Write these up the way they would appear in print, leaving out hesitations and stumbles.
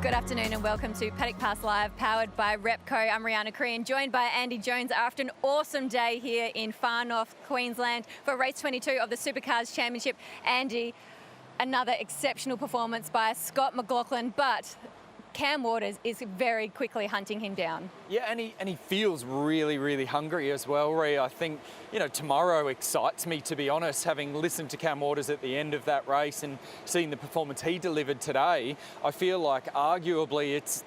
Good afternoon and welcome to Paddock Pass Live, powered by Repco. I'm Rihanna Crean, joined by Andy Jones after an awesome day here in far north Queensland for race 22 of the Supercars Championship. Andy, another exceptional performance by Scott McLaughlin, but Cam Waters is very quickly hunting him down. Yeah, and he feels really hungry as well, Rhea. I think, tomorrow excites me, to be honest, having listened to Cam Waters at the end of that race and seeing the performance he delivered today. I feel like arguably it's,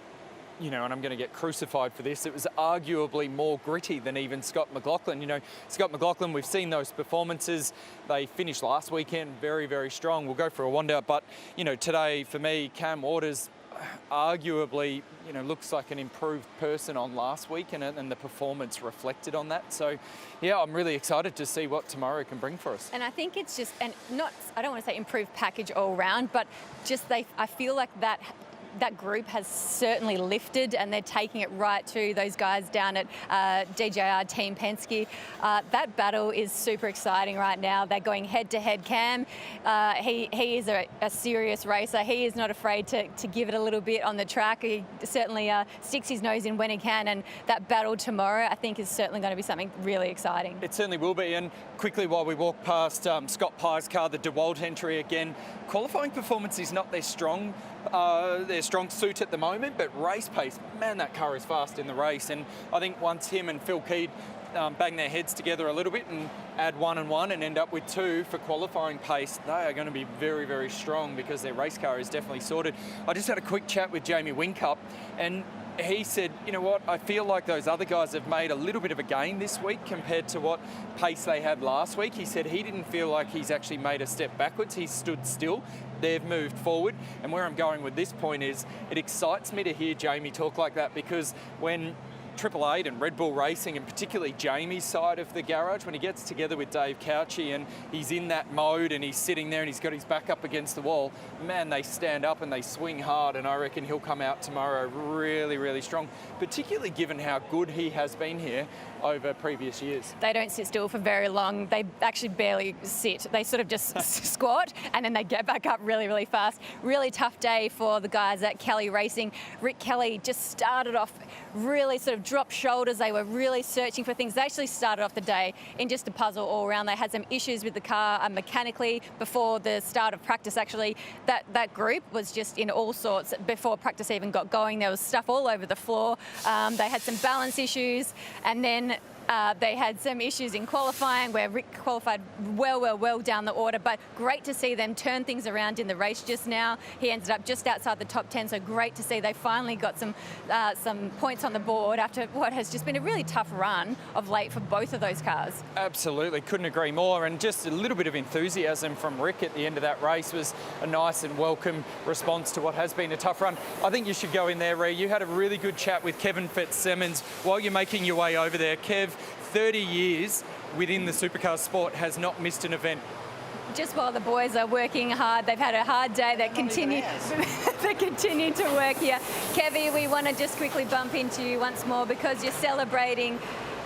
and I'm going to get crucified for this, it was arguably more gritty than even Scott McLaughlin. Scott McLaughlin, we've seen those performances. They finished last weekend very strong. We'll go for a wander, but, today for me, Cam Waters arguably, looks like an improved person on last week, and the performance reflected on that. So, yeah, I'm really excited to see what tomorrow can bring for us. And I think it's just, I don't want to say improved package all round, but just I feel like that group has certainly lifted, and they're taking it right to those guys down at DJR Team Penske. That battle is super exciting right now. They're going head to head. Cam, he is a serious racer. He is not afraid to give it a little bit on the track. He certainly sticks his nose in when he can, and that battle tomorrow I think is certainly going to be something really exciting. It certainly will be. And quickly, while we walk past Scott Pye's car, the DeWalt entry again, qualifying performance is not their strong suit at the moment, but race pace, man, that car is fast in the race. And I think once him and Phil Keed bang their heads together a little bit and add 1 and 1 and end up with 2 for qualifying pace, they are going to be very strong because their race car is definitely sorted. I just had a quick chat with Jamie Whincup, and he said, you know what, I feel like those other guys have made a little bit of a gain this week compared to what pace they had last week. He said he didn't feel like he's actually made a step backwards. He stood still. They've moved forward. And where I'm going with this point is it excites me to hear Jamie talk like that, because when Triple Eight and Red Bull Racing, and particularly Jamie's side of the garage, when he gets together with Dave Cauchi and he's in that mode and he's sitting there and he's got his back up against the wall, man, they stand up and they swing hard, and I reckon he'll come out tomorrow really strong, particularly given how good he has been here over previous years. They don't sit still for very long. They actually barely sit. They sort of just squat, and then they get back up really fast. Really tough day for the guys at Kelly Racing. Rick Kelly just started off really sort of dropped shoulders. They were really searching for things. They actually started off the day in just a puzzle all around. They had some issues with the car mechanically before the start of practice. Actually, that group was just in all sorts before practice even got going. There was stuff all over the floor. They had some balance issues, and then they had some issues in qualifying where Rick qualified well down the order, but great to see them turn things around in the race just now. He ended up just outside the top 10, so great to see they finally got some points on the board after what has just been a really tough run of late for both of those cars. Absolutely, couldn't agree more, and just a little bit of enthusiasm from Rick at the end of that race was a nice and welcome response to what has been a tough run. I think you should go in there, Rhea. You had a really good chat with Kevin Fitzsimmons while you're making your way over there. Kev, 30 years within the supercar sport, has not missed an event. Just while the boys are working hard, they've had a hard day. They continue to work here. Kevy, we want to just quickly bump into you once more because you're celebrating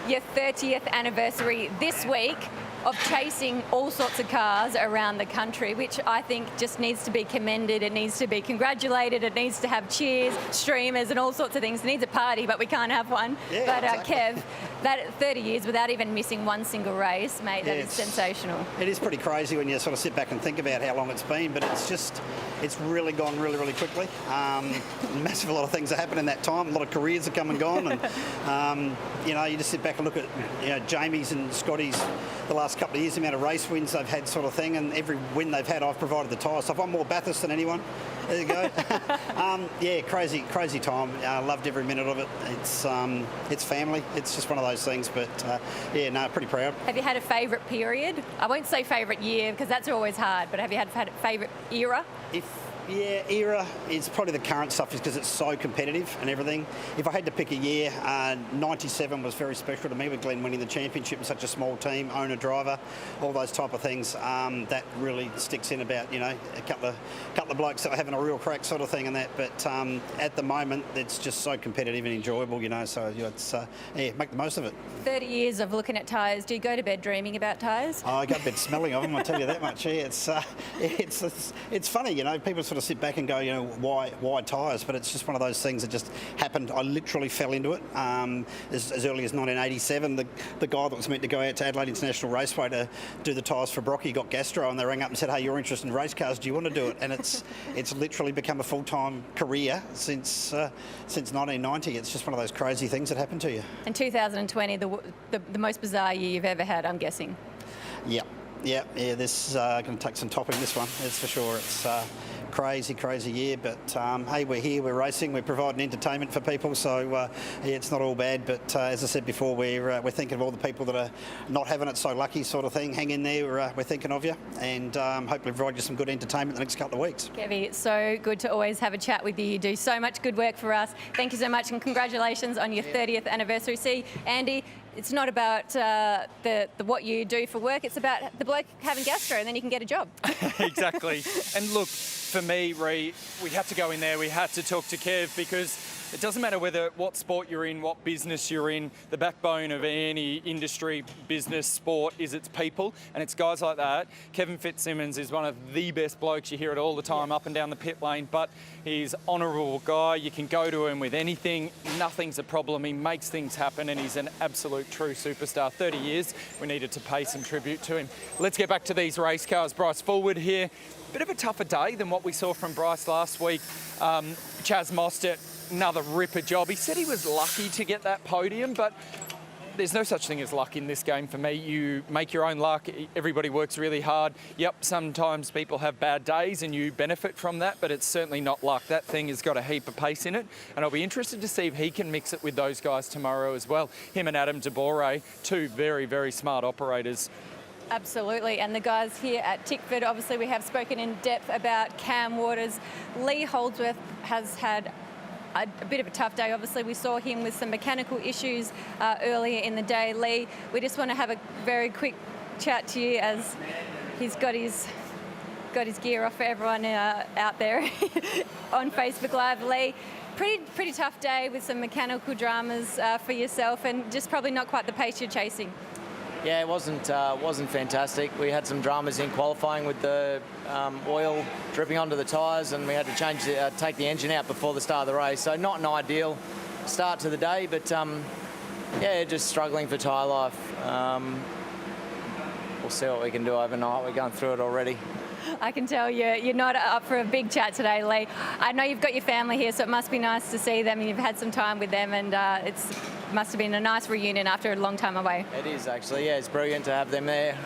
your 30th anniversary this week of chasing all sorts of cars around the country, which I think just needs to be commended. It needs to be congratulated. It needs to have cheers, streamers, and all sorts of things. It needs a party, but we can't have one. Yeah, but exactly. Kev, that 30 years without even missing one single race, mate, that is sensational. It is pretty crazy when you sort of sit back and think about how long it's been, but it's really gone really quickly. Massive, a lot of things have happened in that time. A lot of careers have come and gone, and you just sit back and look at Jamie's and Scotty's the last couple of years, the amount of race wins they've had, sort of thing, and every win they've had, I've provided the tyres. So I've won more Bathurst than anyone. There you go. Yeah, crazy time. Loved every minute of it. It's family. It's just one of those things. But pretty proud. Have you had a favourite period? I won't say favourite year because that's always hard. But have you had a favourite era? Era is probably the current stuff, is because it's so competitive and everything. If I had to pick a year, 97 was very special to me, with Glenn winning the championship in such a small team, owner, driver, all those type of things. That really sticks in about, a couple of blokes that were having a real crack sort of thing and that. But at the moment, it's just so competitive and enjoyable, so it's, make the most of it. 30 years of looking at tyres. Do you go to bed dreaming about tyres? I go to bed smelling of them, I'll tell you that much. Yeah, it's funny, people sort sort of sit back and go, you know, why tyres? But it's just one of those things that just happened. I literally fell into it as early as 1987. The guy that was meant to go out to Adelaide International Raceway to do the tyres for Brocky got gastro, and they rang up and said, hey, you're interested in race cars, do you want to do it? And it's literally become a full-time career since 1990. It's just one of those crazy things that happen to you. And 2020, the most bizarre year you've ever had, I'm guessing. Yeah. This is going to take some topping, this one, that's for sure. It's crazy year, but hey, we're here, we're racing, we're providing entertainment for people, so it's not all bad. But as I said before, we're thinking of all the people that are not having it so lucky, sort of thing. Hang in there, we're thinking of you, and hopefully provide you some good entertainment the next couple of weeks. Kevy, it's so good to always have a chat with you. You do so much good work for us. Thank you so much, and congratulations on your 30th anniversary. See, Andy, it's not about the what you do for work, it's about the bloke having gastro, and then you can get a job. Exactly. And look, for me, Ree, we had to go in there, we had to talk to Kev, because it doesn't matter what sport you're in, what business you're in, the backbone of any industry, business, sport is its people, and it's guys like that. Kevin Fitzsimmons is one of the best blokes. You hear it all the time up and down the pit lane, but he's an honourable guy. You can go to him with anything. Nothing's a problem. He makes things happen, and he's an absolute true superstar. 30 years, we needed to pay some tribute to him. Let's get back to these race cars. Bryce Fullwood here. Bit of a tougher day than what we saw from Bryce last week. Chaz Mostert, another ripper job. He said he was lucky to get that podium, but there's no such thing as luck in this game for me. You make your own luck. Everybody works really hard. Yep, sometimes people have bad days and you benefit from that, but it's certainly not luck. That thing has got a heap of pace in it, and I'll be interested to see if he can mix it with those guys tomorrow as well. Him and Adam DeBore, two very smart operators. Absolutely, and the guys here at Tickford, obviously we have spoken in depth about Cam Waters. Lee Holdsworth has had a bit of a tough day. Obviously we saw him with some mechanical issues earlier in the day. Lee, we just want to have a very quick chat to you as he's got his gear off for everyone out there on Facebook Live. Lee, pretty tough day with some mechanical dramas for yourself, and just probably not quite the pace you're chasing. Yeah, it wasn't fantastic. We had some dramas in qualifying with the oil dripping onto the tyres, and we had to take the engine out before the start of the race. So not an ideal start to the day, but yeah, just struggling for tyre life. We'll see what we can do overnight. We're going through it already. I can tell you're not up for a big chat today, Lee. I know you've got your family here, so it must be nice to see them, and you've had some time with them, and it must have been a nice reunion after a long time away. It is actually, yeah, it's brilliant to have them there.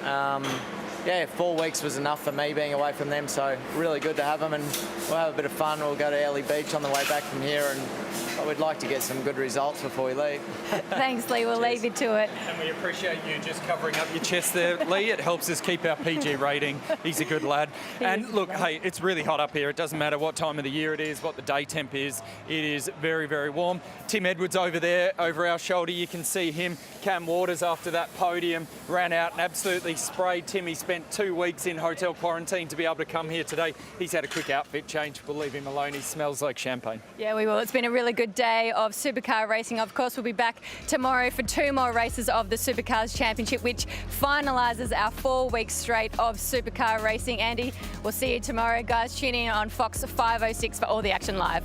Yeah, 4 weeks was enough for me being away from them, so really good to have them, and we'll have a bit of fun. We'll go to Early Beach on the way back from here, and we'd like to get some good results before we leave. Thanks, Lee. We'll leave you to it. And we appreciate you just covering up your chest there, Lee. It helps us keep our PG rating. He's a good lad. And look, hey, it's really hot up here. It doesn't matter what time of the year it is, what the day temp is. It is very warm. Tim Edwards over there, over our shoulder, you can see him. Cam Waters, after that podium, ran out and absolutely sprayed. Timmy spent 2 weeks in hotel quarantine to be able to come here today. He's had a quick outfit change. We'll leave him alone. He smells like champagne. Yeah, we will. It's been a really good day of supercar racing. Of course, we'll be back tomorrow for 2 more races of the Supercars Championship, which finalises our 4-week straight of supercar racing. Andy, we'll see you tomorrow. Guys, tune in on Fox 506 for all the action live.